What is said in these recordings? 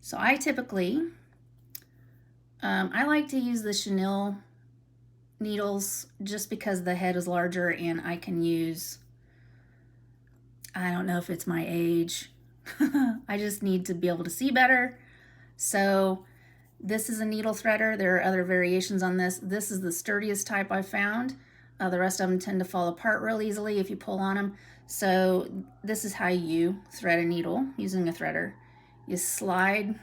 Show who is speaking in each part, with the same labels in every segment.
Speaker 1: So I typically, I like to use the chenille needles just because the head is larger and I can use, I don't know if it's my age, I just need to be able to see better. So this is a needle threader. There are other variations on this. This is the sturdiest type I found. The rest of them tend to fall apart real easily if you pull on them. So this is how you thread a needle using a threader. You slide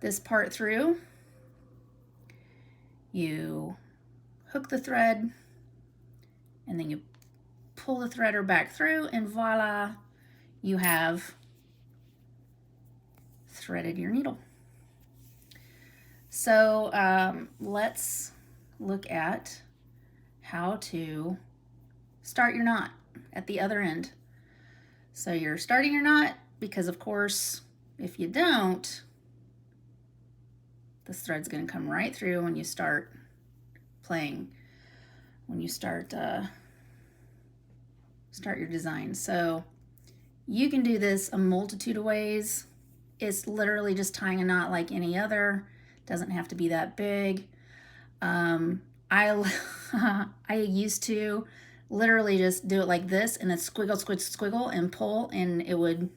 Speaker 1: this part through, you hook the thread, and then you pull the threader back through, and voila, you have threaded your needle. So let's look at how to start your knot at the other end. So you're starting your knot because, of course, if you don't, this thread's going to come right through when you start playing, when you start your design. So you can do this a multitude of ways. It's literally just tying a knot like any other. Doesn't have to be that big. I used to literally just do it like this and then squiggle, squiggle, and pull, and it would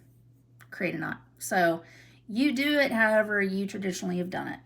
Speaker 1: create a knot. So you do it however you traditionally have done it.